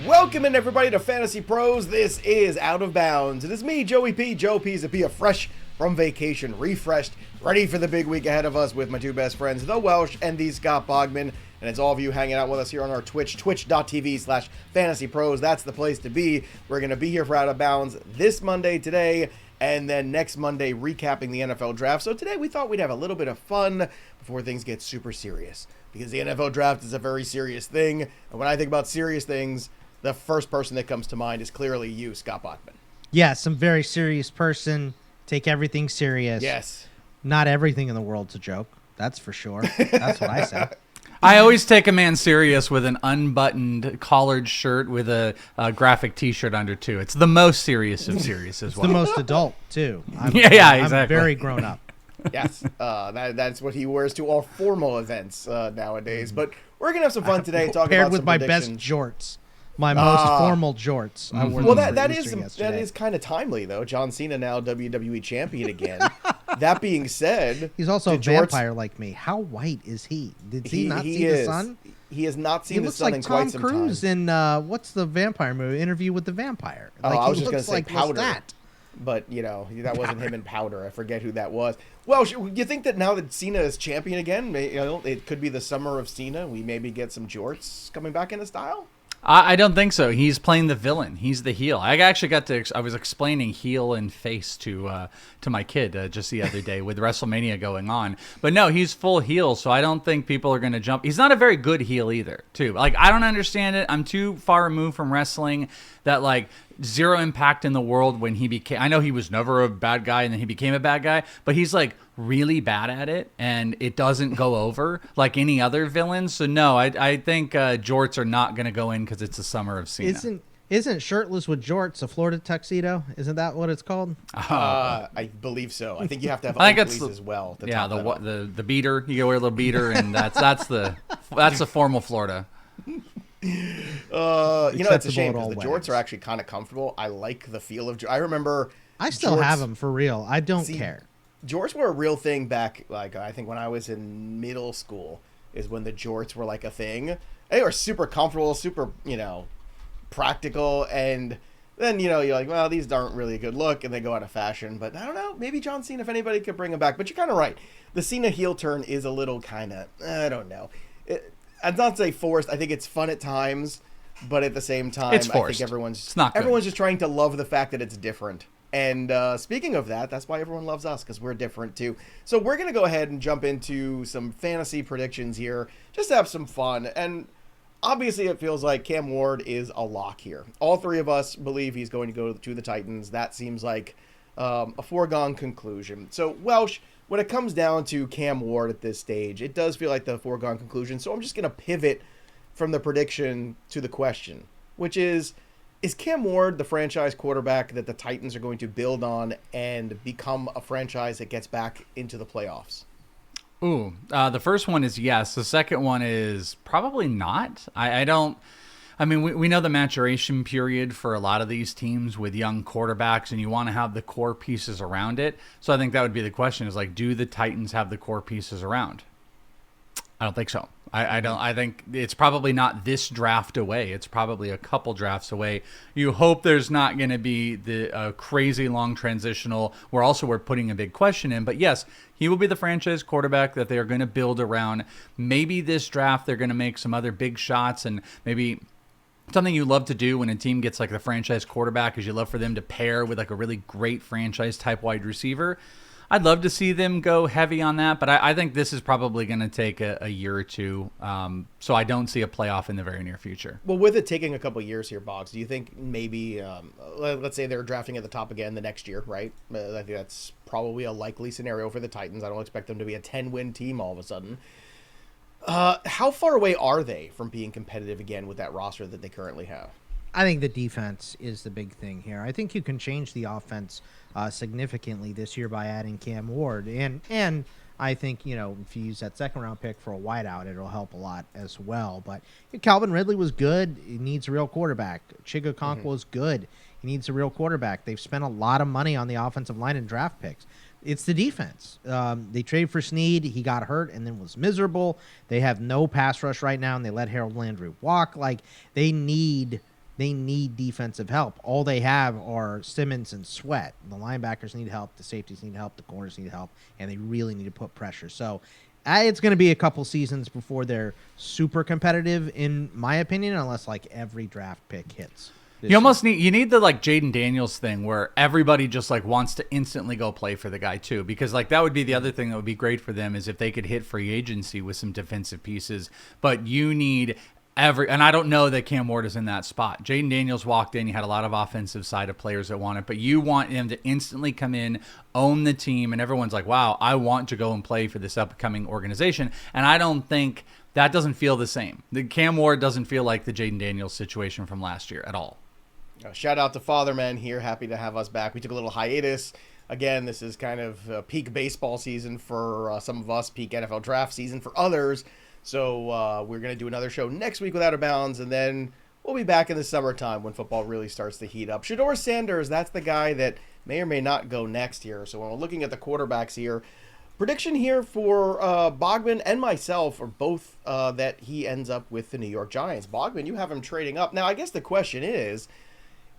Welcome in, everybody, to Fantasy Pros. This is Out of Bounds. It is me, Joe Pisapia, fresh from vacation, refreshed, ready for the big week ahead of us with my two best friends, the Welsh and the Scott Bogman. And it's all of you hanging out with us here on our Twitch, twitch.tv/fantasypros. That's the place to be. We're going to be here for Out of Bounds this Monday, today, and then next Monday recapping the NFL draft. So today we thought we'd have a little bit of fun before things get super serious, because the NFL draft is a very serious thing. And when I think about serious things, the first person that comes to mind is clearly you, Scott Bogman. Yeah, some very serious person. Take everything serious. Yes. Not everything in the world's a joke. That's for sure. That's what I said. I always take a man serious with an unbuttoned collared shirt with a graphic T-shirt under, too. It's the most serious of serious as well. The most adult, too. Exactly. I'm very grown up. Yes, that's what he wears to all formal events nowadays. But we're going to have some fun today talking Paired about with some my predictions. best jorts. My most formal jorts. I wore Well, them that for Easter is yesterday. kind of timely, though. John Cena now WWE champion again. That being said, He's also a the jorts- vampire like me. How white is he? Did he not see the sun? He has not He seen the looks sun like in quite Tom some Cruise time. in what's the vampire movie? Interview with the Vampire. Oh, Like, I he was just going looks to say like Powder. Lestat. But, that wasn't him in Powder. I forget who that was. Well, you think that now that Cena is champion again, it could be the summer of Cena? We maybe get some jorts coming back into style? I don't think so. He's playing the villain. He's the heel. I actually I was explaining heel and face to my kid just the other day with WrestleMania going on. But no, he's full heel, so I don't think people are going to jump. He's not a very good heel either, too. Like, I don't understand it. I'm too far removed from wrestling that, like, zero impact in the world when he became... I know he was never a bad guy and then he became a bad guy, but he's, like, really bad at it, and it doesn't go over like any other villain. So no, I think jorts are not going to go in because it's the summer of Cena. Isn't shirtless with jorts a Florida tuxedo? Isn't that what it's called? I believe so. I think you have to have I think Oakleys that's as well. The beater. You can wear a little beater, and that's the formal Florida. It's a shame because the jorts weddings. are actually kind of comfortable. I like the feel of. I remember. I still have them for real. I don't care. Jorts were a real thing back, like, I think when I was in middle school is when the jorts were, like, a thing. They were super comfortable, super, practical, and then, you're like, well, these aren't really a good look, and they go out of fashion. But I don't know, maybe John Cena, if anybody could bring them back. But you're kind of right. The Cena heel turn is a little kind of, I don't know. I'd not say forced. I think it's fun at times, but at the same time, it's forced. I think everyone's just trying to love the fact that it's different. And speaking of that, that's why everyone loves us, because we're different too. So we're going to go ahead and jump into some fantasy predictions here, just to have some fun. And obviously it feels like Cam Ward is a lock here. All three of us believe he's going to go to the Titans. That seems like a foregone conclusion. So Welsh, when it comes down to Cam Ward at this stage, it does feel like the foregone conclusion. So I'm just going to pivot from the prediction to the question, which is Cam Ward the franchise quarterback that the Titans are going to build on and become a franchise that gets back into the playoffs? Ooh, the first one is yes. The second one is probably not. I mean, we know the maturation period for a lot of these teams with young quarterbacks, and you want to have the core pieces around it. So I think that would be the question is, like, do the Titans have the core pieces around? I don't think so. I don't. I think it's probably not this draft away. It's probably a couple drafts away. You hope there's not going to be the crazy long transitional where also we're putting a big question in. But yes, he will be the franchise quarterback that they are going to build around. Maybe this draft they're going to make some other big shots, and maybe something you love to do when a team gets like the franchise quarterback is you love for them to pair with like a really great franchise type wide receiver. I'd love to see them go heavy on that, but I think this is probably going to take a year or two. So I don't see a playoff in the very near future. Well, with it taking a couple years here, Boggs, do you think maybe, let's say they're drafting at the top again the next year, right? I think that's probably a likely scenario for the Titans. I don't expect them to be a 10-win team all of a sudden. How far away are they from being competitive again with that roster that they currently have? I think the defense is the big thing here. I think you can change the offense significantly this year by adding Cam Ward. And I think, if you use that second-round pick for a wideout, it'll help a lot as well. But Calvin Ridley was good. He needs a real quarterback. Chiga Okonkwo is good. He needs a real quarterback. They've spent a lot of money on the offensive line and draft picks. It's the defense. They traded for Snead. He got hurt and then was miserable. They have no pass rush right now, and they let Harold Landry walk. Like, they need they need defensive help. All they have are Simmons and Sweat. The linebackers need help, the safeties need help, the corners need help, and they really need to put pressure. So it's going to be a couple seasons before they're super competitive, in my opinion, unless like every draft pick hits. You almost need the like Jaden Daniels thing where everybody just like wants to instantly go play for the guy too, because like that would be the other thing that would be great for them is if they could hit free agency with some defensive pieces. But you need and I don't know that Cam Ward is in that spot. Jaden Daniels walked in, you had a lot of offensive side of players that want it, but you want him to instantly come in, own the team, and everyone's like, wow, I want to go and play for this upcoming organization. And I don't think that doesn't feel the same. The Cam Ward doesn't feel like the Jaden Daniels situation from last year at all. Shout out to Fatherman here. Happy to have us back. We took a little hiatus. Again, this is kind of peak baseball season for some of us, peak NFL draft season for others. So we're going to do another show next week with Out of Bounds, and then we'll be back in the summertime when football really starts to heat up. Shedeur Sanders, that's the guy that may or may not go next year. So when we're looking at the quarterbacks here, prediction here for Bogman and myself are both that he ends up with the New York Giants. Bogman, you have him trading up. Now, I guess the question is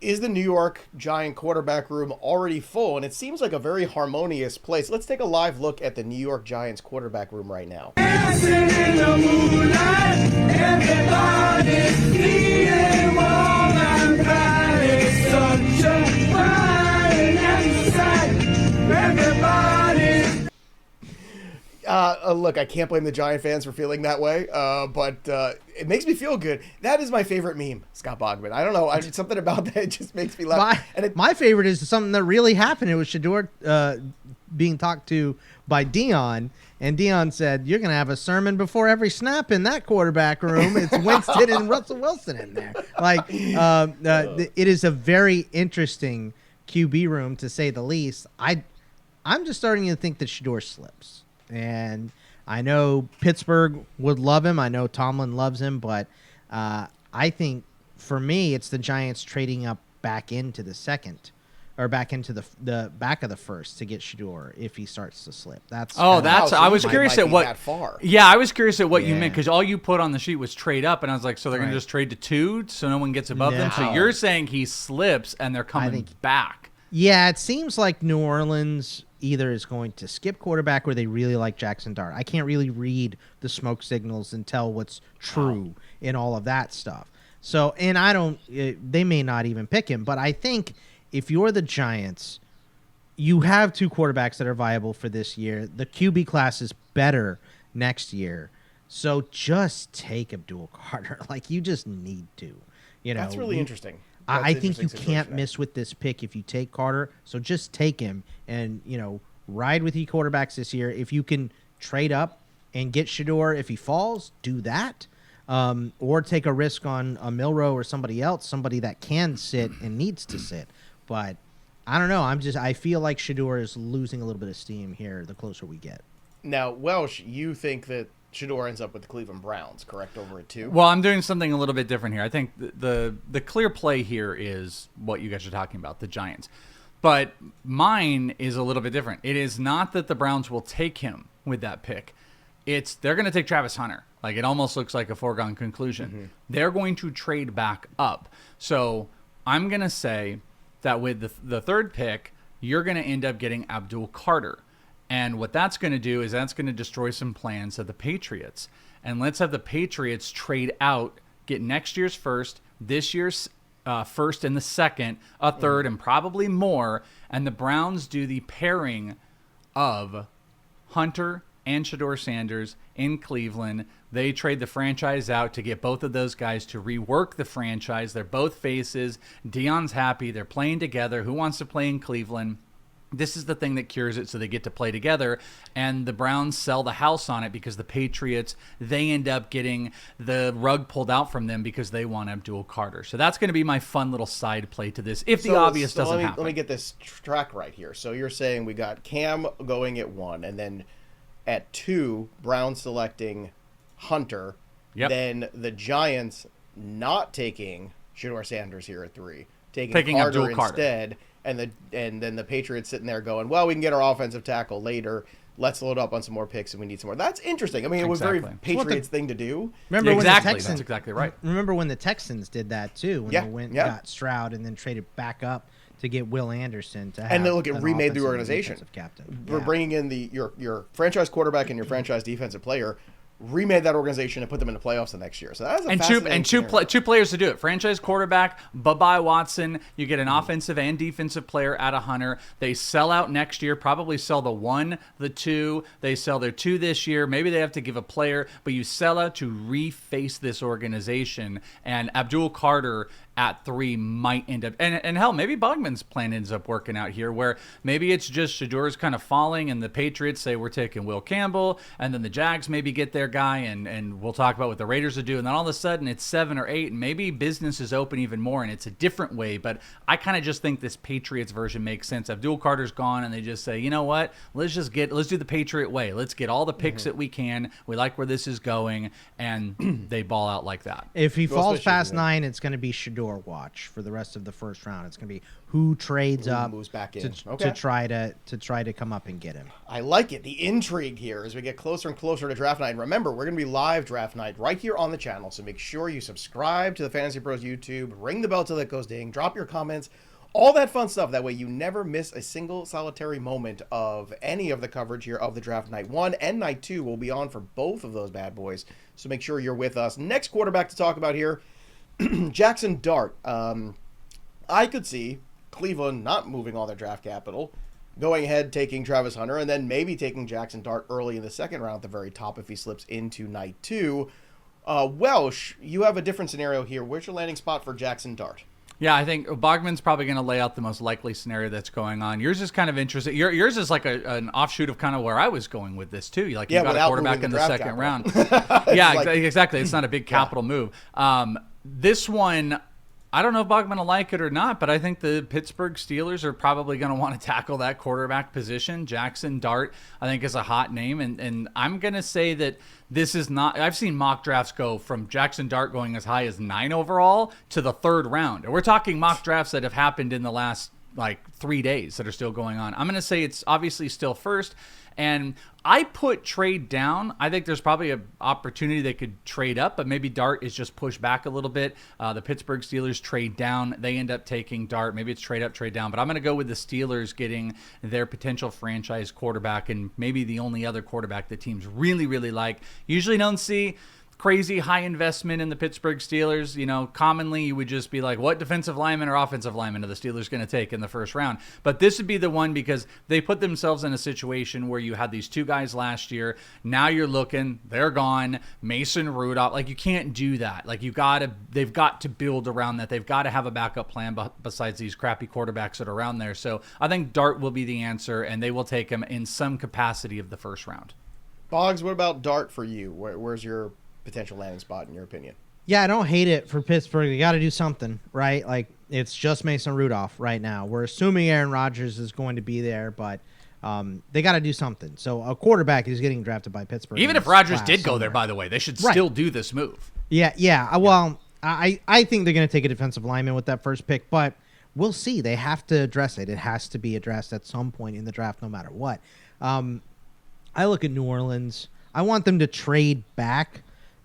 the New York Giant quarterback room already full? And it seems like a very harmonious place. Let's take a live look at the New York Giants quarterback room right now. Dancing in the moonlight, everybody's feeling warm and bright. It's such a fine exercise. Everybody's Look, I can't blame the Giant fans for feeling that way, but it makes me feel good. That is my favorite meme, Scott Bogman. I don't know. Something about that just makes me laugh. My favorite is something that really happened. It was Shedeur being talked to by Dion, and Dion said, "You're going to have a sermon before every snap in that quarterback room. It's Winston and Russell Wilson in there." Like, it is a very interesting QB room, to say the least. I'm just starting to think that Shedeur slips. And I know Pittsburgh would love him. I know Tomlin loves him, but I think for me, it's the Giants trading up back into the second, or back into the back of the first to get Shedeur if he starts to slip. I was curious at what. That far. Yeah, I was curious at what you meant, because all you put on the sheet was trade up, and I was like, so they're going to just trade to 2, so no one gets above them. So you're saying he slips and they're coming back. Yeah, it seems like New Orleans either is going to skip quarterback or they really like Jaxson Dart. I can't really read the smoke signals and tell what's true in all of that stuff. So, and they may not even pick him, but I think if you're the Giants, you have 2 quarterbacks that are viable for this year. The QB class is better next year. So just take Abdul Carter. Like, you just need to. That's really interesting. I think you can't miss with this pick if you take Carter. So just take him and, ride with your quarterbacks this year. If you can trade up and get Shedeur, if he falls, do that. Or take a risk on a Milroe or somebody else, somebody that can sit and needs to sit. But I don't know. I feel like Shedeur is losing a little bit of steam here the closer we get. Now, Welsh, you think that Shedeur ends up with the Cleveland Browns, correct, over at 2? Well, I'm doing something a little bit different here. I think the clear play here is what you guys are talking about, the Giants. But mine is a little bit different. It is not that the Browns will take him with that pick. It's they're going to take Travis Hunter. Like, it almost looks like a foregone conclusion. Mm-hmm. They're going to trade back up. So I'm going to say that with the third pick, you're going to end up getting Abdul Carter. And what that's going to do is that's going to destroy some plans of the Patriots. And let's have the Patriots trade out, get next year's first, this year's first and the second, a third, and probably more. And the Browns do the pairing of Hunter and Shedeur Sanders in Cleveland. They trade the franchise out to get both of those guys to rework the franchise. They're both faces. Dion's happy. They're playing together. Who wants to play in Cleveland? This is the thing that cures it, so they get to play together, and the Browns sell the house on it because the Patriots, they end up getting the rug pulled out from them because they want Abdul Carter. So that's going to be my fun little side play to this, if the obvious doesn't happen. Let me get this track right here. So you're saying we got Cam going at 1, and then at 2, Browns selecting Hunter. Yep. Then the Giants not taking Shedeur Sanders here at 3, taking Carter Abdul Carter instead. And then the Patriots sitting there going, well, we can get our offensive tackle later. let's load up on some more picks and we need some more. That's interesting. I mean, it was a very Exactly. Patriots thing to do. Remember when Exactly. the Texans? That's exactly right. Remember when the Texans did that too? When Yeah, they went yeah. and got Stroud and then traded back up to get Will Anderson to have And then look, it an remade the offensive and organization. defensive captain. We're Yeah. bringing in your franchise quarterback and your franchise defensive player, remade that organization and put them in the playoffs the next year. So that is a fascinating scenario. two players to do it. Franchise quarterback, bye-bye Watson. You get an offensive and defensive player at a Hunter. They sell out next year, probably sell the 1, the 2. They sell their 2 this year. Maybe they have to give a player, but you sell out to reface this organization. And Abdul Carter at 3 might end up, and hell, maybe Bogman's plan ends up working out here, where maybe it's just Shedeur's kind of falling, and the Patriots say we're taking Will Campbell, and then the Jags maybe get their guy, and we'll talk about what the Raiders will do, and then all of a sudden it's 7 or 8, and maybe business is open even more, and it's a different way. But I kind of just think this Patriots version makes sense. Abdul Carter's gone, and they just say, you know what, let's do the Patriot way. Let's get all the picks that we can. We like where this is going, and they ball out like that. If he falls especially past when- 9, it's going to be Shedeur watch for the rest of the first round. It's going to be who trades Who up moves back in. to Okay. try to come up and get him. I like it. The intrigue here as we get closer and closer to draft night. And remember, we're going to be live draft night right here on the channel. So make sure you subscribe to the Fantasy Pros YouTube, ring the bell till it goes ding, drop your comments, all that fun stuff. That way you never miss a single solitary moment of any of the coverage here of the draft. Night 1 and night 2 will be on for both of those bad boys. So make sure you're with us. Next quarterback to talk about here, Jaxson Dart. I could see Cleveland not moving all their draft capital, going ahead, taking Travis Hunter, and then maybe taking Jaxson Dart early in the second round at the very top if he slips into night 2. Welsh, you have a different scenario here. Where's your landing spot for Jaxson Dart? Yeah, I think Bogman's probably going to lay out the most likely scenario that's going on. Yours is kind of interesting. Yours is like an offshoot of kind of where I was going with this too. Like Yeah, you got a without quarterback moving in the the draft second capital. round. Yeah, like- exactly. It's not a big capital move. This one, I don't know if Bogman will like it or not, but I think the Pittsburgh Steelers are probably going to want to tackle that quarterback position. Jaxson Dart, I think, is a hot name, and I'm going to say that this is not. I've seen mock drafts go from Jaxson Dart going as high as 9 overall to the 3rd round. And we're talking mock drafts that have happened in the last like 3 days that are still going on. I'm going to say it's obviously still first. And I put trade down. I think there's probably an opportunity they could trade up, but maybe Dart is just pushed back a little bit. The Pittsburgh Steelers trade down. They end up taking Dart. Maybe it's trade up, trade down. But I'm going to go with the Steelers getting their potential franchise quarterback and maybe the only other quarterback that teams really, really like. Usually don't see crazy high investment in the Pittsburgh Steelers. You know, commonly you would just be like, what defensive lineman or offensive lineman are the Steelers going to take in the first round? But this would be the one because they put themselves in a situation where you had these 2 guys last year. Now you're looking, they're gone. Mason Rudolph, like you can't do that. Like they've got to build around that. They've got to have a backup plan besides these crappy quarterbacks that are around there. So I think Dart will be the answer, and they will take him in some capacity of the first round. Boggs, what about Dart for you? Where's your potential landing spot in your opinion? Yeah, I don't hate it for Pittsburgh. They got to do something, right? Like, it's just Mason Rudolph right now. We're assuming Aaron Rodgers is going to be there, but they got to do something. So a quarterback is getting drafted by Pittsburgh. Even in if this Rodgers class did go there, somewhere. by the way, they should Right. still do this move. Yeah. Well, I think they're going to take a defensive lineman with that first pick, but we'll see. They have to address it. It has to be addressed at some point in the draft, no matter what. I look at New Orleans. I want them to trade back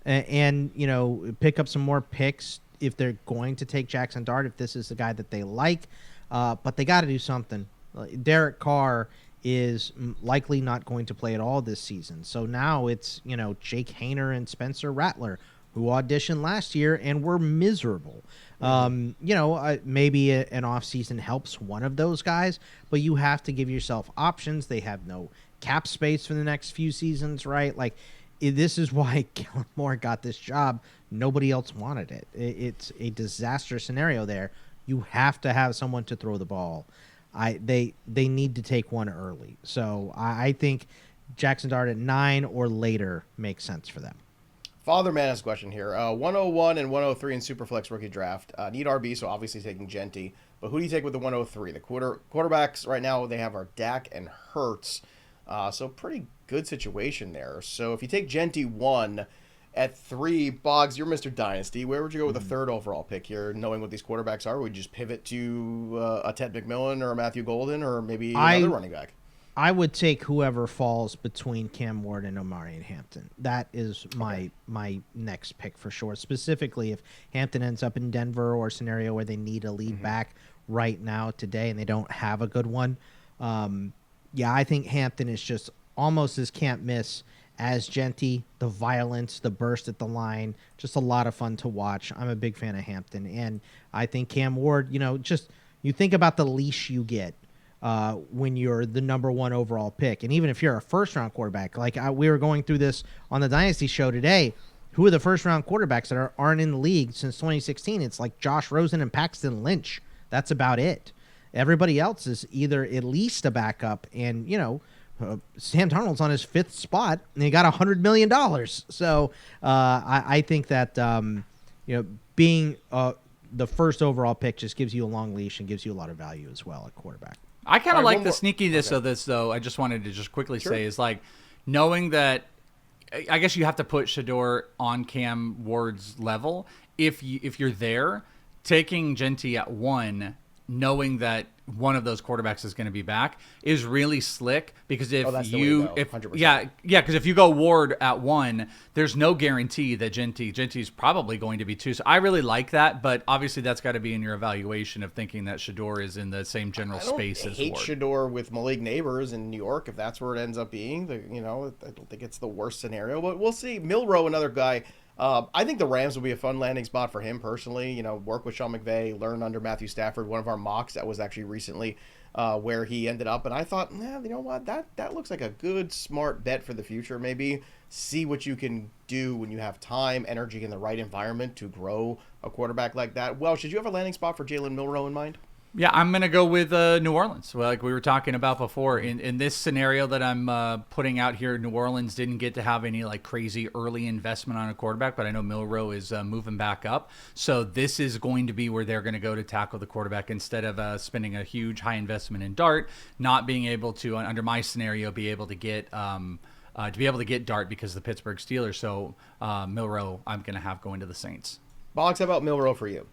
and you know, pick up some more picks if they're going to take Jaxson Dart, if this is the guy that they like. But they got to do something. Derek Carr is likely not going to play at all this season. So now it's, you know, Jake Haener and Spencer Rattler, who auditioned last year and were miserable. You know, maybe an offseason helps one of those guys, but you have to give yourself options. They have no cap space for the next few seasons, right? Like, this is why Kellen Moore got this job. Nobody else wanted it. It's a disaster scenario there. You have to have someone to throw the ball. They need to take one early. So I think Jaxson Dart at 9 or later makes sense for them. Father Man has a question here. 101 and 103 in Superflex rookie draft. Need RB, so obviously taking Jeanty. But who do you take with the 103? The quarterbacks right now they have are Dak and Hurts. So pretty good situation there. So if you take Jeanty 1 at 3, Boggs, you're Mr. Dynasty. Where would you go with the 3rd overall pick here, knowing what these quarterbacks are? Would you just pivot to a Ted McMillan or a Matthew Golden or maybe another running back? I would take whoever falls between Cam Ward and Omari and Hampton. That is my next pick for sure. Specifically, if Hampton ends up in Denver or a scenario where they need a lead back right now today and they don't have a good one, I think Hampton is just almost as can't miss as Jeanty. The violence, the burst at the line, just a lot of fun to watch. I'm a big fan of Hampton, and I think Cam Ward. Just you think about the leash you get when you're the number 1 overall pick. And even if you're a first-round quarterback, like we were going through this on the Dynasty show today, who are the first-round quarterbacks that aren't in the league since 2016? It's like Josh Rosen and Paxton Lynch. That's about it. Everybody else is either at least a backup, and, Sam Darnold's on his 5th spot, and he got $100 million. So I think that, being the first overall pick just gives you a long leash and gives you a lot of value as well at quarterback. I kind of like the sneakiness of this, though. I just wanted to just quickly say is like knowing that I guess you have to put Shedeur on Cam Ward's level. If you're there, taking Jeanty at 1, knowing that one of those quarterbacks is going to be back is really slick, because because if you go Ward at 1, there's no guarantee that Jeanty's probably going to be 2. So I really like that, but obviously that's got to be in your evaluation of thinking that Shedeur is in the same general space as Ward. I hate Shedeur with Malik Neighbors in New York, if that's where it ends up being. I don't think it's the worst scenario, but we'll see. Milroe, another guy. I think the Rams will be a fun landing spot for him personally. Work with Sean McVay, learn under Matthew Stafford. One of our mocks that was actually recently where he ended up, and I thought, you know what, that looks like a good, smart bet for the future. Maybe see what you can do when you have time, energy, and the right environment to grow a quarterback like that. Well, should you have a landing spot for Jalen Milroe in mind? Yeah, I'm going to go with New Orleans. Well, like we were talking about before, in this scenario that I'm putting out here, New Orleans didn't get to have any like crazy early investment on a quarterback, but I know Milroe is moving back up. So this is going to be where they're going to go to tackle the quarterback instead of spending a huge high investment in Dart, not being able to, under my scenario, be able to get Dart because of the Pittsburgh Steelers. So Milroe, I'm going to have going to the Saints. Boggs, how about Milroe for you?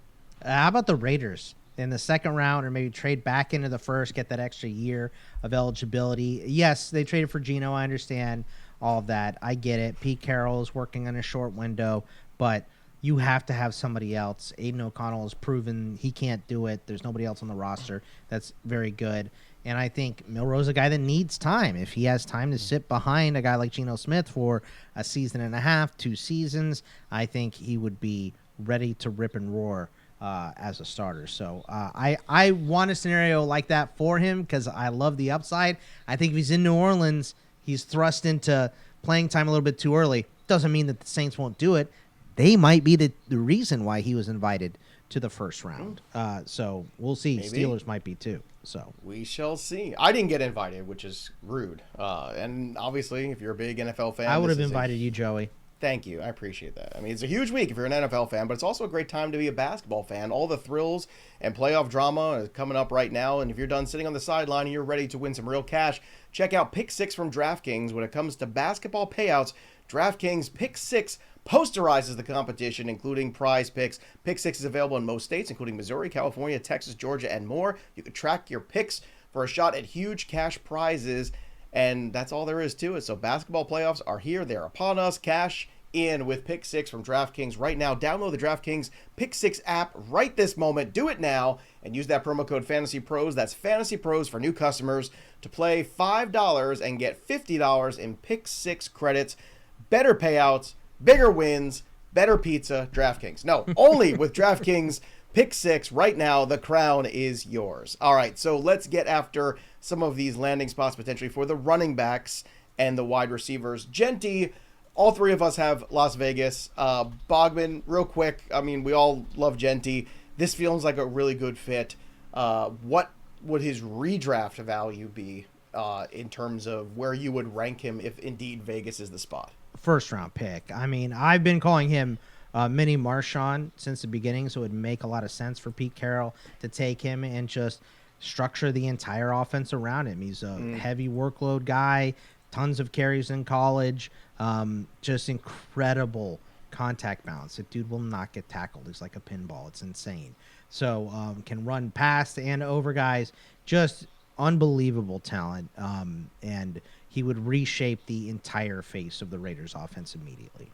How about the Raiders? In the second round, or maybe trade back into the first, get that extra year of eligibility. Yes, they traded for Geno. I understand all of that. I get it. Pete Carroll is working on a short window, but you have to have somebody else. Aiden O'Connell has proven he can't do it. There's nobody else on the roster that's very good. And I think Milroe's a guy that needs time. If he has time to sit behind a guy like Geno Smith for a season and a half, 2 seasons, I think he would be ready to rip and roar as a starter. So I want a scenario like that for him because I love the upside. I think if he's in New Orleans, he's thrust into playing time a little bit too early. Doesn't mean that the Saints won't do it. They might be the reason why he was invited to the first round. So we'll see. Maybe. Steelers might be too. So we shall see. I didn't get invited, which is rude. And obviously, if you're a big NFL fan, I would have invited you, Joey. Thank you. I appreciate that. I mean, it's a huge week if you're an NFL fan, but it's also a great time to be a basketball fan. All the thrills and playoff drama is coming up right now, and if you're done sitting on the sideline and you're ready to win some real cash, check out Pick 6 from DraftKings. When it comes to basketball payouts, DraftKings Pick 6 posterizes the competition, including prize picks. Pick 6 is available in most states, including Missouri, California, Texas, Georgia, and more. You can track your picks for a shot at huge cash prizes, and that's all there is to it. So basketball playoffs are here. They're upon us. Cash in with Pick 6 from DraftKings right now. Download the DraftKings Pick 6 app right this moment. Do it now and use that promo code FANTASYPROS. That's Fantasy Pros for new customers to play $5 and get $50 in Pick 6 credits. Better payouts, bigger wins, better pizza, DraftKings. No, only with DraftKings Pick 6 right now. The crown is yours. All right, so let's get after some of these landing spots potentially for the running backs and the wide receivers. Jeanty, all three of us have Las Vegas. Bogman, real quick, I mean, we all love Jeanty. This feels like a really good fit. What would his redraft value be in terms of where you would rank him if indeed Vegas is the spot? First round pick. I mean, I've been calling him mini Marshawn since the beginning, so it would make a lot of sense for Pete Carroll to take him and just structure the entire offense around him. He's a heavy workload guy, tons of carries in college, just incredible contact balance. The dude will not get tackled. He's like a pinball. It's insane. So can run past and over guys. Just unbelievable talent, and he would reshape the entire face of the Raiders offense immediately.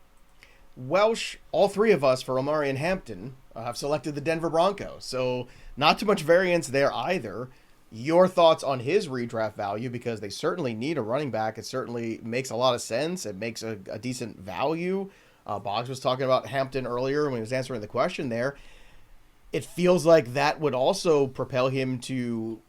Welsh, all three of us for Omarion Hampton have selected the Denver Broncos, so not too much variance there either. Your thoughts on his redraft value, because they certainly need a running back. It certainly makes a lot of sense. It makes a decent value. Boggs was talking about Hampton earlier when he was answering the question there. It feels like that would also propel him to,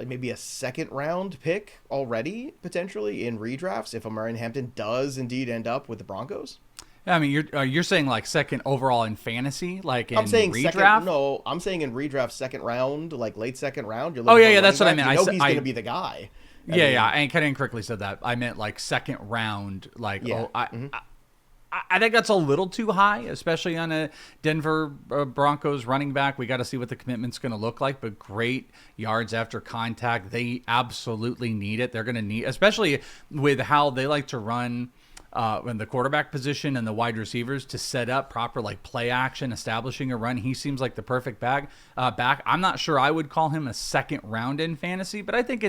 maybe a second-round pick already, potentially, in redrafts, if Omarion Hampton does indeed end up with the Broncos? I mean, you're saying like second overall in fantasy, like in I'm saying redraft? I'm saying in redraft second round, like late second round. You're Oh, looking yeah, for a that's what I running meant. back. He's going to be the guy. I mean, I kind of incorrectly said that. I meant like second round. Like, Yeah. I think that's a little too high, especially on a Denver Broncos running back. We got to see what the commitment's going to look like, but great yards after contact. They absolutely need it. They're going to need, especially with how they like to run in the quarterback position and the wide receivers to set up proper like play action, establishing a run. He seems like the perfect back. I'm not sure I would call him a second round in fantasy, but I think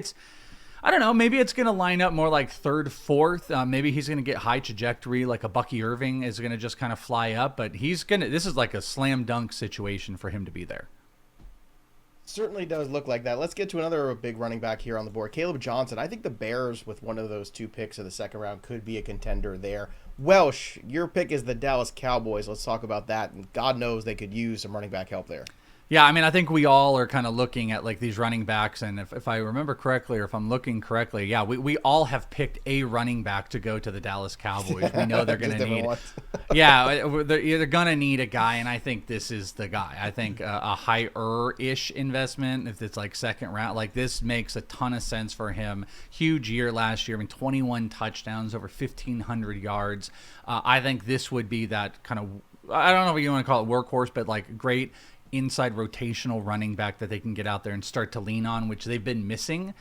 I don't know, maybe it's going to line up more like third, fourth. Maybe he's going to get high trajectory, like a Bucky Irving is going to just kind of fly up. But this is like a slam dunk situation for him to be there. Certainly does look like that. Let's get to another big running back here on the board, Caleb Johnson. I think the Bears, with one of those two picks of the second round, could be a contender there. Welsh, your pick is the Dallas Cowboys. Let's talk about that. And God knows they could use some running back help there. Yeah, I mean, I think we all are kind of looking at like these running backs, and if I remember correctly, or if I'm looking correctly, yeah, we all have picked a running back to go to the Dallas Cowboys. We know they're going to need, they're going to need a guy, and I think this is the guy. I think a higher-ish investment, if it's like second round, like this makes a ton of sense for him. Huge year last year. I mean, 21 touchdowns, over 1,500 yards. I think this would be that kind of, I don't know what you want to call it, workhorse, but like great inside rotational running back that they can get out there and start to lean on, which they've been missing,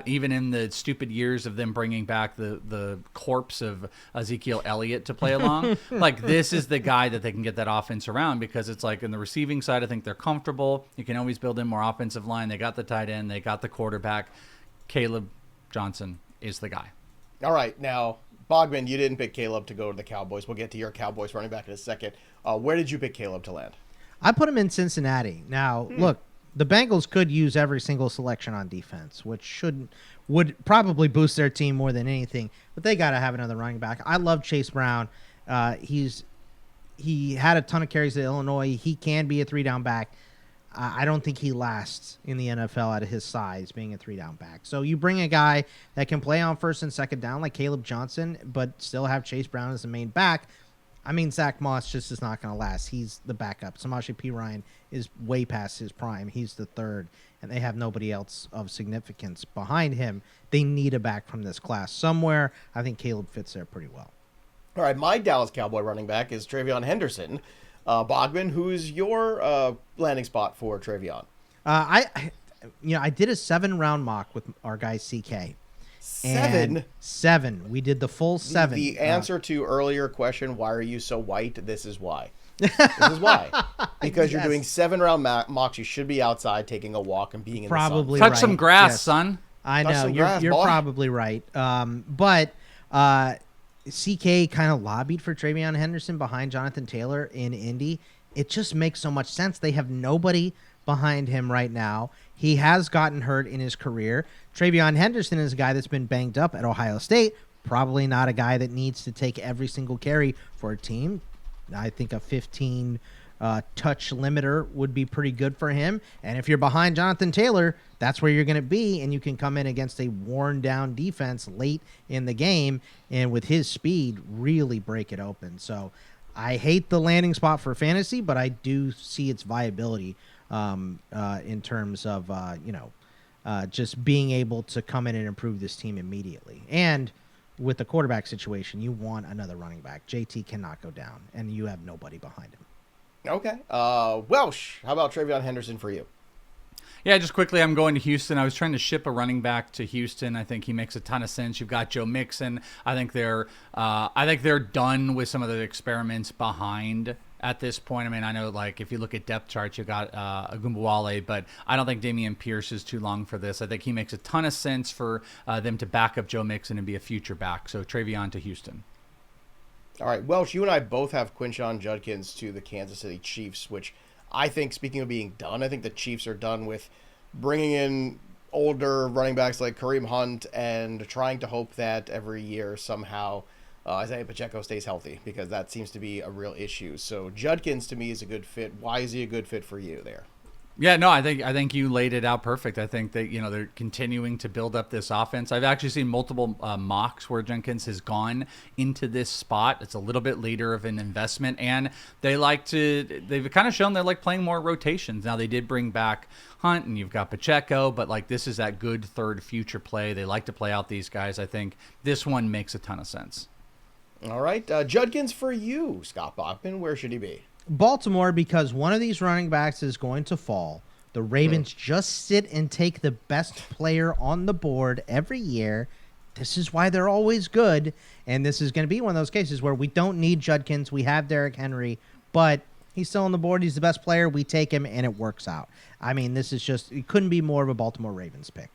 even in the stupid years of them bringing back the corpse of Ezekiel Elliott to play along. Like, this is the guy that they can get that offense around, because it's like in the receiving side, I think they're comfortable. You can always build in more offensive line. They got the tight end. They got the quarterback. Caleb Johnson is the guy. All right, now, Bogman, you didn't pick Caleb to go to the Cowboys. We'll get to your Cowboys running back in a second. Where did you pick Caleb to land? I put him in Cincinnati. Now, look, the Bengals could use every single selection on defense, which would probably boost their team more than anything. But they got to have another running back. I love Chase Brown. He had a ton of carries at Illinois. He can be a 3-down back. I don't think he lasts in the NFL at his size, being a 3-down back. So you bring a guy that can play on first and second down like Caleb Johnson, but still have Chase Brown as the main back. I mean, Zach Moss just is not going to last. He's the backup. Samaje Perine is way past his prime. He's the third, and they have nobody else of significance behind him. They need a back from this class somewhere. I think Caleb fits there pretty well. All right, my Dallas Cowboy running back is Travion Henderson. Bogman, who's your landing spot for Travion? I did a 7-round mock with our guy CK. 7. We did the full 7. The answer to earlier question, why are you so white? This is why. This is why. Because you're doing 7-round mocks. You should be outside taking a walk and being in probably the sun. Touch some grass, son. I know. You're probably right. But CK kind of lobbied for Travion Henderson behind Jonathan Taylor in Indy. It just makes so much sense. They have nobody behind him right now. He has gotten hurt in his career. Travion Henderson is a guy that's been banged up at Ohio State. Probably not a guy that needs to take every single carry for a team. I think a 15 touch limiter would be pretty good for him. And if you're behind Jonathan Taylor, that's where you're going to be, and you can come in against a worn-down defense late in the game, and with his speed, really break it open. So I hate the landing spot for fantasy, but I do see its viability in terms of, just being able to come in and improve this team immediately. And with the quarterback situation, you want another running back. JT cannot go down, and you have nobody behind him. Okay. Welsh, how about Travion Henderson for you? Yeah, just quickly, I'm going to Houston. I was trying to ship a running back to Houston. I think he makes a ton of sense. You've got Joe Mixon. I think they're done with some of the experiments behind at this point. I mean, I know, like, if you look at depth charts, you got Agumbawale, but I don't think Damian Pierce is too long for this. I think he makes a ton of sense for them to back up Joe Mixon and be a future back. So Travion to Houston. All right, Welsh, you and I both have Quinshon Judkins to the Kansas City Chiefs, which I think, speaking of being done, I think the Chiefs are done with bringing in older running backs like Kareem Hunt and trying to hope that every year somehow Isaiah Pacheco stays healthy, because that seems to be a real issue. So Judkins to me is a good fit. Why is he a good fit for you there? Yeah, no, I think you laid it out perfect. I think that, they're continuing to build up this offense. I've actually seen multiple mocks where Jenkins has gone into this spot. It's a little bit later of an investment, and they've kind of shown they're like playing more rotations. Now, they did bring back Hunt, and you've got Pacheco, but like this is that good third future play. They like to play out these guys. I think this one makes a ton of sense. All right, Judkins for you, Scott Bogman. Where should he be? Baltimore, because one of these running backs is going to fall. The Ravens just sit and take the best player on the board every year. This is why they're always good, and this is going to be one of those cases where we don't need Judkins. We have Derrick Henry, but he's still on the board. He's the best player. We take him, and it works out. I mean, this is just – it couldn't be more of a Baltimore Ravens pick.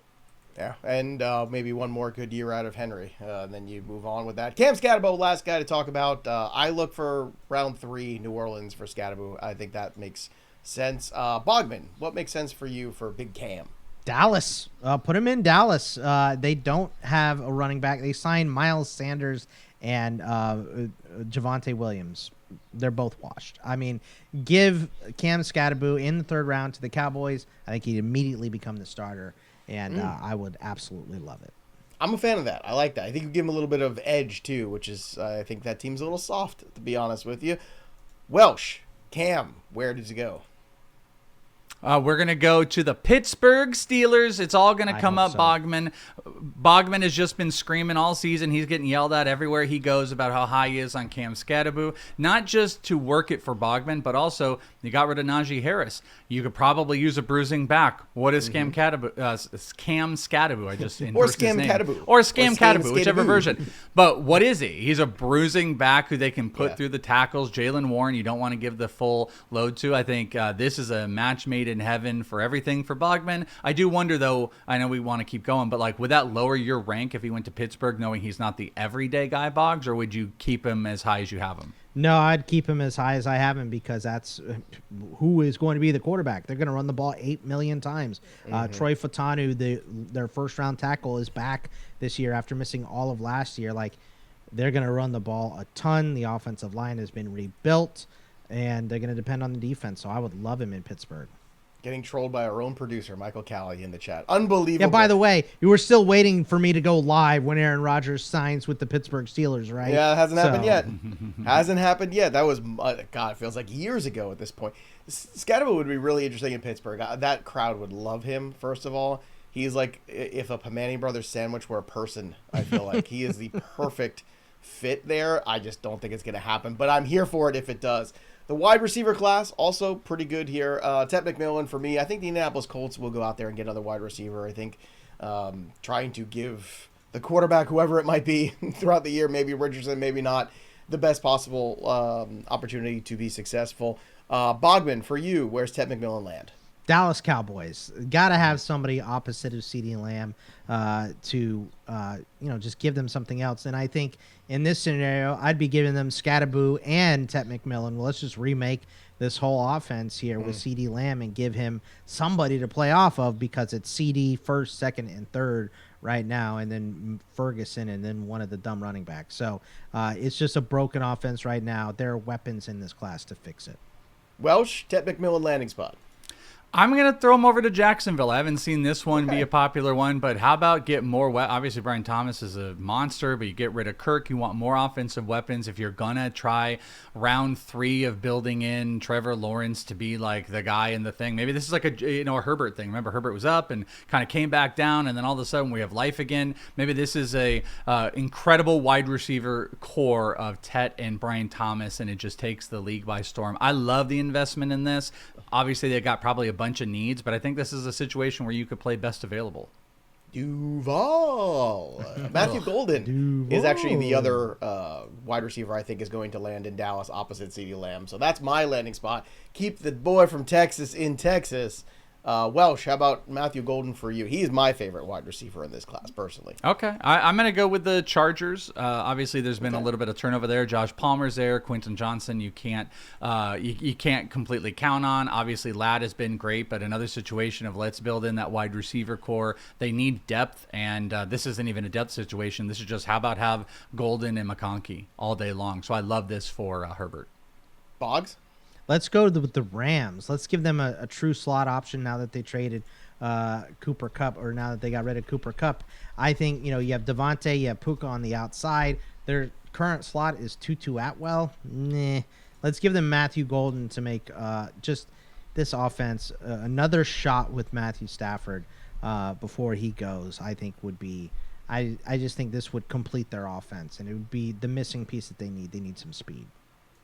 Yeah, and maybe one more good year out of Henry, and then you move on with that. Cam Scatterbo, last guy to talk about. I look for round 3, New Orleans for Scatterbo. I think that makes sense. Bogman, what makes sense for you for Big Cam? Dallas. Put him in Dallas. They don't have a running back. They signed Miles Sanders and Javonte Williams. They're both washed. I mean, give Cam Scatterbo in the 3rd round to the Cowboys. I think he'd immediately become the starter. And I would absolutely love it. I'm a fan of that. I like that. I think you give him a little bit of edge, too, which is, I think that team's a little soft, to be honest with you. Welsh, Cam, where does he go? We're going to go to the Pittsburgh Steelers. It's all going to come up, so. Bogman. Bogman has just been screaming all season. He's getting yelled at everywhere he goes about how high he is on Cam Scatterbo. Not just to work it for Bogman, but also you got rid of Najee Harris. You could probably use a bruising back. What is Cam Scatterbo? I just or Scam Scatterbo. Or Scam Scatterbo, whichever version. But what is he? He's a bruising back who they can put through the tackles. Jaylen Warren, you don't want to give the full load to. I think this is a match made in heaven for everything for Bogman. I do wonder, though, I know we want to keep going, but like, would that lower your rank if he went to Pittsburgh knowing he's not the everyday guy, Boggs, or would you keep him as high as you have him? No, I'd keep him as high as I have him, because that's who is going to be the quarterback. They're going to run the ball 8 million times. Troy Fautanu, their first-round tackle, is back this year after missing all of last year. Like, they're going to run the ball a ton. The offensive line has been rebuilt, and they're going to depend on the defense. So I would love him in Pittsburgh. Getting trolled by our own producer, Michael Calley, in the chat. Unbelievable. Yeah, by the way, you were still waiting for me to go live when Aaron Rodgers signs with the Pittsburgh Steelers, right? Yeah, it hasn't happened yet. Hasn't happened yet. That was, God, it feels like years ago at this point. Scatterbo would be really interesting in Pittsburgh. That crowd would love him, first of all. He's like, if a Pamani Brothers sandwich were a person, I feel like. He is the perfect fit there. I just don't think it's going to happen, but I'm here for it if it does. The wide receiver class, also pretty good here. Ted McMillan, for me, I think the Indianapolis Colts will go out there and get another wide receiver. I think trying to give the quarterback, whoever it might be, throughout the year, maybe Richardson, maybe not, the best possible opportunity to be successful. Bogman, for you, where's Ted McMillan land? Dallas Cowboys. Got to have somebody opposite of CeeDee Lamb to just give them something else. And I think in this scenario, I'd be giving them Scatterbo and Ted McMillan. Well, let's just remake this whole offense here with CeeDee Lamb and give him somebody to play off of, because it's CD first, second, and third right now, and then Ferguson, and then one of the dumb running backs. So it's just a broken offense right now. There are weapons in this class to fix it. Welsh, Ted McMillan landing spot. I'm going to throw him over to Jacksonville. I haven't seen this one be a popular one, but how about get more obviously, Brian Thomas is a monster, but you get rid of Kirk. You want more offensive weapons. If you're going to try round 3 of building in Trevor Lawrence to be like the guy in the thing, maybe this is like a Herbert thing. Remember, Herbert was up and kind of came back down, and then all of a sudden we have life again. Maybe this is a incredible wide receiver core of Tet and Brian Thomas, and it just takes the league by storm. I love the investment in this. Obviously, they got probably a bunch of needs, but I think this is a situation where you could play best available. Duval. Matthew Golden is actually the other wide receiver I think is going to land in Dallas opposite CeeDee Lamb. So that's my landing spot. Keep the boy from Texas in Texas. Welsh, how about Matthew Golden for you? He is my favorite wide receiver in this class, personally. Okay, I'm going to go with the Chargers. Obviously, there's been a little bit of turnover there. Josh Palmer's there. Quentin Johnson, you can't completely count on. Obviously, Ladd has been great, but another situation of let's build in that wide receiver core. They need depth, and this isn't even a depth situation. This is just how about have Golden and McConkey all day long. So I love this for Herbert. Boggs? Let's go with the Rams. Let's give them a true slot option now that they traded Cooper Kupp, or now that they got rid of Cooper Kupp. I think, you have Devontae, you have Puka on the outside. Their current slot is Tutu Atwell. Let's give them Matthew Golden to make just this offense another shot with Matthew Stafford before he goes. I think would be. I just think this would complete their offense, and it would be the missing piece that they need. They need some speed.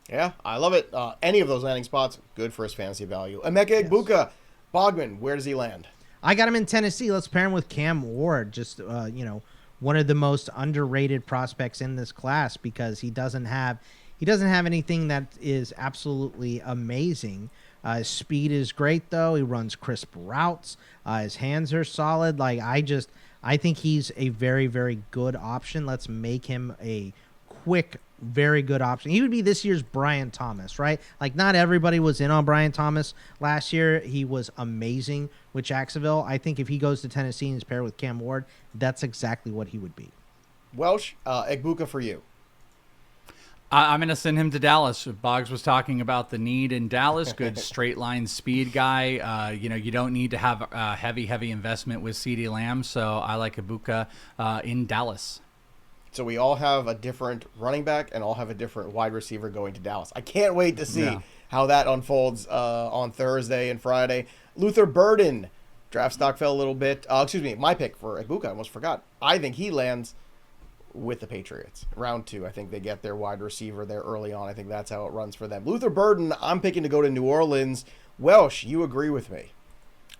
Yeah, I love it. Any of those landing spots, good for his fantasy value. Emeka Egbuka, Bogman, where does he land? I got him in Tennessee. Let's pair him with Cam Ward. Just, one of the most underrated prospects in this class because he doesn't have anything that is absolutely amazing. His speed is great, though. He runs crisp routes. His hands are solid. I think he's a very, very good option. Let's make him a quick, very good option. He would be this year's Brian Thomas, right? Not everybody was in on Brian Thomas last year. He was amazing with Jacksonville. I think if he goes to Tennessee and is paired with Cam Ward, that's exactly what he would be. Welsh, Egbuka for you. I'm going to send him to Dallas. Boggs was talking about the need in Dallas. Good straight line speed guy. You don't need to have a heavy investment with CeeDee Lamb. So I like Egbuka in Dallas. So we all have a different running back and all have a different wide receiver going to Dallas. I can't wait to see how that unfolds on Thursday and Friday. Luther Burden, draft stock fell a little bit. My pick for Egbuka, I almost forgot. I think he lands with the Patriots. Round 2, I think they get their wide receiver there early on. I think that's how it runs for them. Luther Burden, I'm picking to go to New Orleans. Welsh, you agree with me?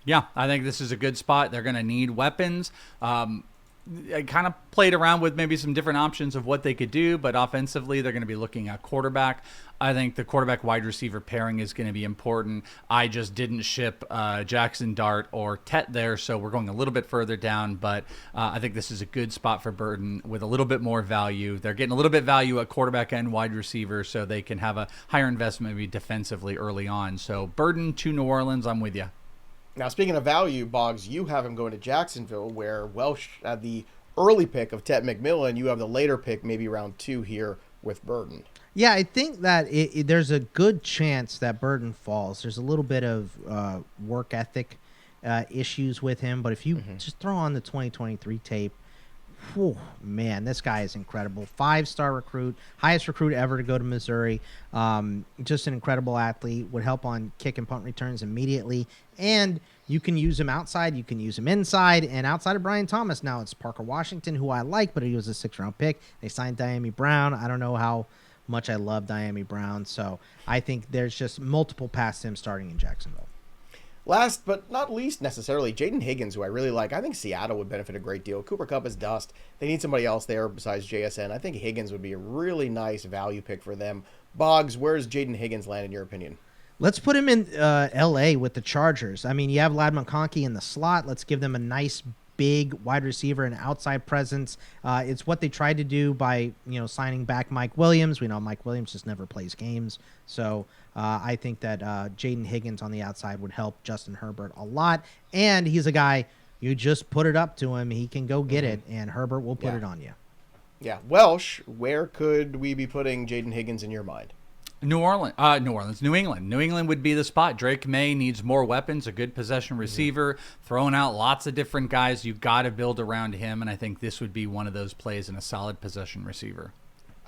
Yeah, I think this is a good spot. They're going to need weapons. I kind of played around with maybe some different options of what they could do, but offensively, they're going to be looking at quarterback. I think the quarterback wide receiver pairing is going to be important. I just didn't ship Jaxson, Dart, or Tet there, so we're going a little bit further down, but I think this is a good spot for Burton with a little bit more value. They're getting a little bit value at quarterback and wide receiver, so they can have a higher investment maybe defensively early on. So Burton to New Orleans, I'm with you. Now, speaking of value, Boggs, you have him going to Jacksonville, where Welsh had the early pick of Tet McMillan. You have the later pick, maybe round 2 here with Burton. Yeah, I think that there's a good chance that Burton falls. There's a little bit of work ethic issues with him, but if you just throw on the 2023 tape, whew, man, this guy is incredible. 5-star recruit, highest recruit ever to go to Missouri. Just an incredible athlete. Would help on kick and punt returns immediately. And you can use him outside. You can use him inside. And outside of Brian Thomas, now it's Parker Washington, who I like, but he was a 6th-round pick. They signed Diami Brown. I don't know how much I love Diami Brown. So I think there's just multiple past him starting in Jacksonville. Last but not least necessarily, Jaden Higgins, who I really like. I think Seattle would benefit a great deal. Cooper Kupp is dust. They need somebody else there besides JSN. I think Higgins would be a really nice value pick for them. Boggs, where's Jaden Higgins land in your opinion? Let's put him in L.A. with the Chargers. I mean, you have Ladd McConkey in the slot. Let's give them a nice big wide receiver and outside presence. It's what they tried to do by signing back Mike Williams. We know Mike Williams just never plays games. So I think that Jaden Higgins on the outside would help Justin Herbert a lot. And he's a guy, you just put it up to him, he can go get it, and Herbert will put it on you. Yeah. Welsh, where could we be putting Jaden Higgins in your mind? New England. New England would be the spot. Drake May needs more weapons, a good possession receiver, throwing out lots of different guys. You've got to build around him, and I think this would be one of those plays in a solid possession receiver.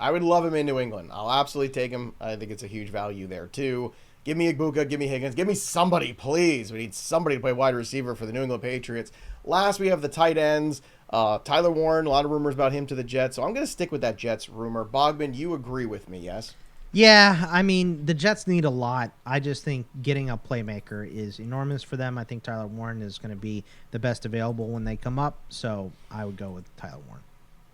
I would love him in New England. I'll absolutely take him. I think it's a huge value there, too. Give me Egbuka, give me Higgins, give me somebody, please. We need somebody to play wide receiver for the New England Patriots. Last, we have the tight ends. Tyler Warren, a lot of rumors about him to the Jets, so I'm going to stick with that Jets rumor. Bogman, you agree with me, yes? Yeah, I mean, the Jets need a lot. I just think getting a playmaker is enormous for them. I think Tyler Warren is going to be the best available when they come up, so I would go with Tyler Warren.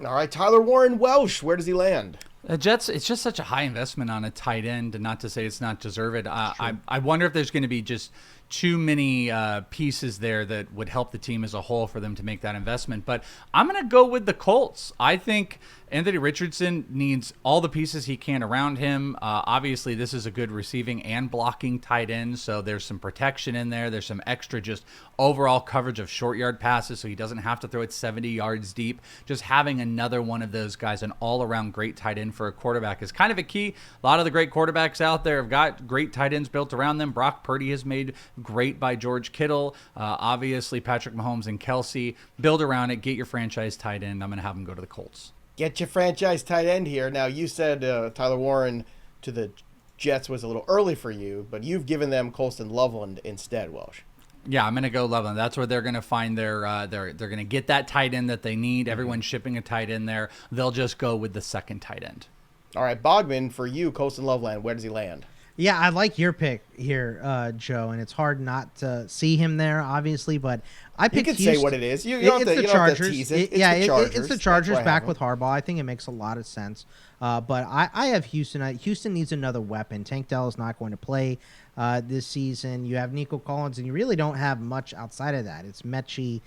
All right, Tyler Warren, Welsh. Where does he land? The Jets, it's just such a high investment on a tight end, and not to say it's not deserved. I wonder if there's going to be just too many pieces there that would help the team as a whole for them to make that investment. But I'm going to go with the Colts. I think Anthony Richardson needs all the pieces he can around him. Obviously, this is a good receiving and blocking tight end, so there's some protection in there. There's some extra just overall coverage of short yard passes, so he doesn't have to throw it 70 yards deep. Just having another one of those guys, an all-around great tight end for a quarterback, is kind of a key. A lot of the great quarterbacks out there have got great tight ends built around them. Brock Purdy has made great by George Kittle. Obviously, Patrick Mahomes and Kelsey. Build around it. Get your franchise tight end. I'm going to have him go to the Colts. Get your franchise tight end here. Now, you said Tyler Warren to the Jets was a little early for you, but you've given them Colston Loveland instead, Welsh. Yeah, I'm going to go Loveland. That's where they're going to find they're going to get that tight end that they need. Everyone's shipping a tight end there. They'll just go with the second tight end. All right, Bogman, for you, Colston Loveland, where does he land? Yeah, I like your pick here, Joe, and it's hard not to see him there, obviously, but I picked You can Houston. say what it is. You don't have to tease it. It's the Chargers back with Harbaugh. I think it makes a lot of sense. But I have Houston. Houston needs another weapon. Tank Dell is not going to play this season. You have Nico Collins, and you really don't have much outside of that. It's Mechie.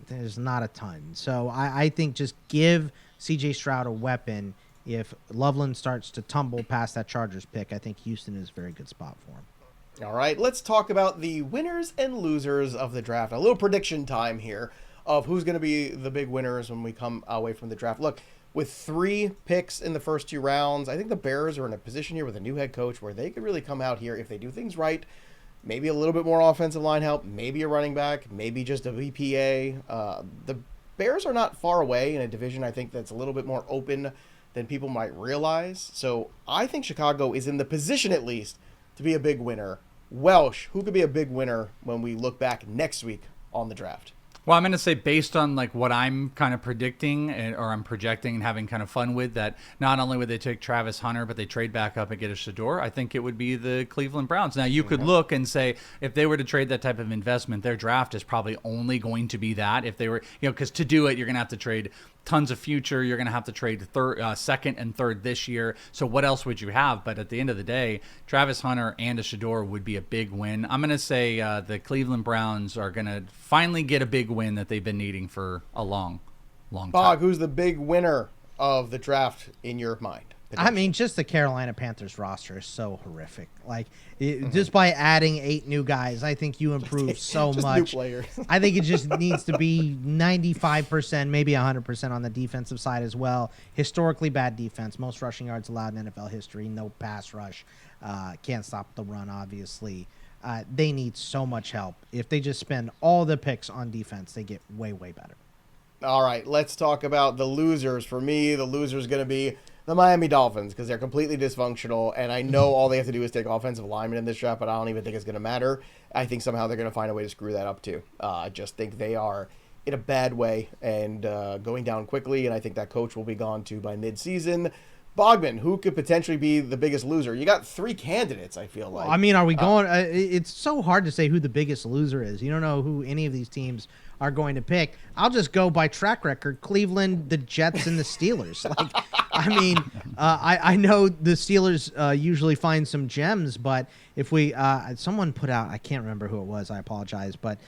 There's not a ton. So I think just give C.J. Stroud a weapon. If Loveland starts to tumble past that Chargers pick, I think Houston is a very good spot for him. All right, let's talk about the winners and losers of the draft. A little prediction time here of who's going to be the big winners when we come away from the draft. Look, with 3 picks in the first 2 rounds, I think the Bears are in a position here with a new head coach where they could really come out here if they do things right. Maybe a little bit more offensive line help, maybe a running back, maybe just a VPA. The Bears are not far away in a division I think that's a little bit more open than people might realize. So I think Chicago is in the position, at least, to be a big winner. Welsh, who could be a big winner when we look back next week on the draft? Well, I'm going to say based on like what I'm kind of predicting or I'm projecting and having kind of fun with, that not only would they take Travis Hunter, but they trade back up and get a Shedeur, I think it would be the Cleveland Browns. Now, you could look and say if they were to trade that type of investment, their draft is probably only going to be that. If they were, because to do it, you're going to have to trade tons of future. You're going to have to trade second and third this year. So what else would you have? But at the end of the day, Travis Hunter and a Shedeur would be a big win. I'm going to say the Cleveland Browns are going to finally get a big win that they've been needing for a long time. Bog, who's the big winner of the draft in your mind? I mean, just the Carolina Panthers roster is so horrific. Like, just by adding 8 new guys, I think you improve so just much. new players. I think it just needs to be 95%, maybe 100% on the defensive side as well. Historically bad defense, most rushing yards allowed in NFL history, no pass rush. Can't stop the run, obviously. They need so much help. If they just spend all the picks on defense, they get way, way better. All right, let's talk about the losers. For me, the loser is going to be the Miami Dolphins because they're completely dysfunctional, and I know all they have to do is take offensive linemen in this draft, but I don't even think it's going to matter. I think somehow they're going to find a way to screw that up too. I just think they are in a bad way and going down quickly, and I think that coach will be gone too by mid-season. Bogman, who could potentially be the biggest loser? You got 3 candidates, I feel like. I mean, are we going it's so hard to say who the biggest loser is. You don't know who any of these teams are going to pick. I'll just go by track record: Cleveland, the Jets, and the Steelers. Like, I mean, I know the Steelers usually find some gems, but if we someone put out, I can't remember who it was, I apologize, but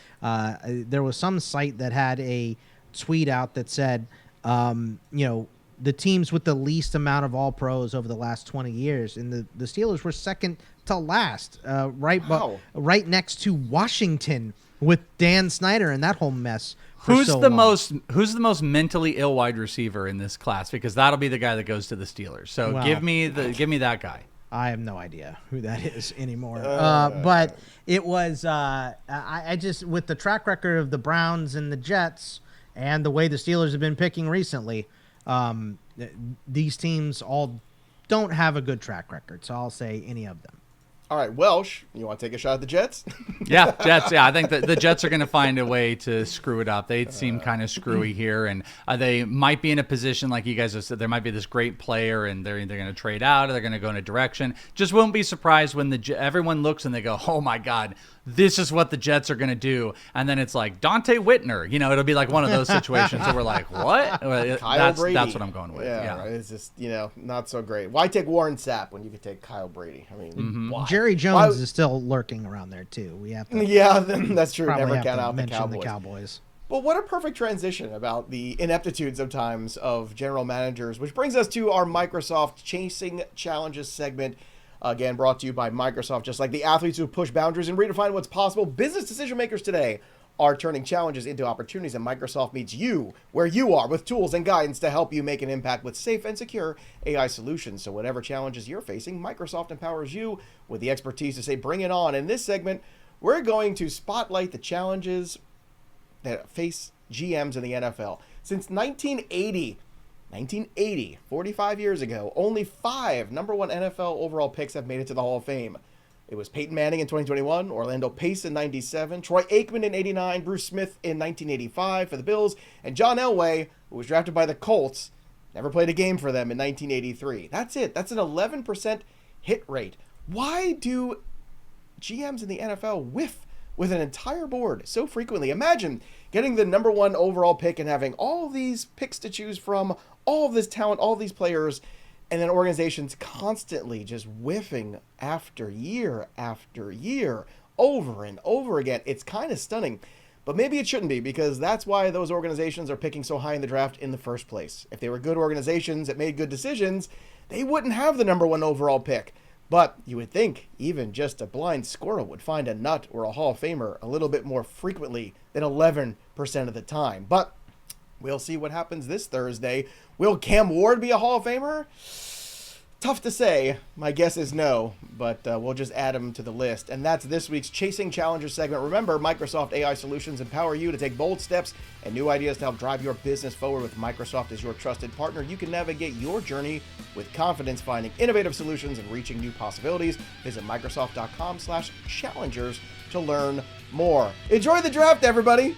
there was some site that had a tweet out that said, the teams with the least amount of all pros over the last 20 years, and the Steelers were second to last, right next to Washington with Dan Snyder and that whole mess. Who's the most mentally ill wide receiver in this class? Because that'll be the guy that goes to the Steelers. So give me that guy. I have no idea who that is anymore. But it was I just, with the track record of the Browns and the Jets and the way the Steelers have been picking recently, these teams all don't have a good track record. So I'll say any of them. All right, Welsh, you want to take a shot at the Jets? Yeah, Jets. Yeah, I think that the Jets are going to find a way to screw it up. They seem kind of screwy here, and they might be in a position, like you guys have said, there might be this great player, and they're either going to trade out or they're going to go in a direction. Just won't be surprised when everyone looks and they go, oh my God, this is what the Jets are going to do. And then it's like Dante Whitner. It'll be like one of those situations where we're like, what? That's what I'm going with. Yeah. Right. It's just, not so great. Why take Warren Sapp when you could take Kyle Brady? I mean, why? Jerry Jones is still lurking around there too. We have to. Yeah, that's true. Probably Never have count to out the mention Cowboys. the Cowboys. But what a perfect transition about the ineptitude sometimes of general managers, which brings us to our Microsoft Chasing Challenges segment. Again, brought to you by Microsoft. Just like the athletes who push boundaries and redefine what's possible, business decision makers today are turning challenges into opportunities, and Microsoft meets you where you are with tools and guidance to help you make an impact with safe and secure AI solutions. So whatever challenges you're facing, Microsoft empowers you with the expertise to say, bring it on. In this segment, we're going to spotlight the challenges that face GMs in the NFL. Since 1980, 45 years ago, only 5 number 1 NFL overall picks have made it to the Hall of Fame. It was Peyton Manning in 2021, Orlando Pace in 97, Troy Aikman in 89, Bruce Smith in 1985 for the Bills, and John Elway, who was drafted by the Colts, never played a game for them in 1983. That's it. That's an 11% hit rate. Why do GMs in the NFL whiff with an entire board so frequently? Imagine getting the number 1 overall pick and having all these picks to choose from, all of this talent, all these players, and then organizations constantly just whiffing after year, over and over again. It's kind of stunning, but maybe it shouldn't be, because that's why those organizations are picking so high in the draft in the first place. If they were good organizations that made good decisions, they wouldn't have the number 1 overall pick. But you would think even just a blind squirrel would find a nut or a Hall of Famer a little bit more frequently than 11% of the time. But we'll see what happens this Thursday. Will Cam Ward be a Hall of Famer? Tough to say. My guess is no, but we'll just add him to the list. And that's this week's Chasing Challengers segment. Remember, Microsoft AI solutions empower you to take bold steps and new ideas to help drive your business forward. With Microsoft as your trusted partner, you can navigate your journey with confidence, finding innovative solutions and reaching new possibilities. Visit Microsoft.com/challengers to learn more. Enjoy the draft, everybody!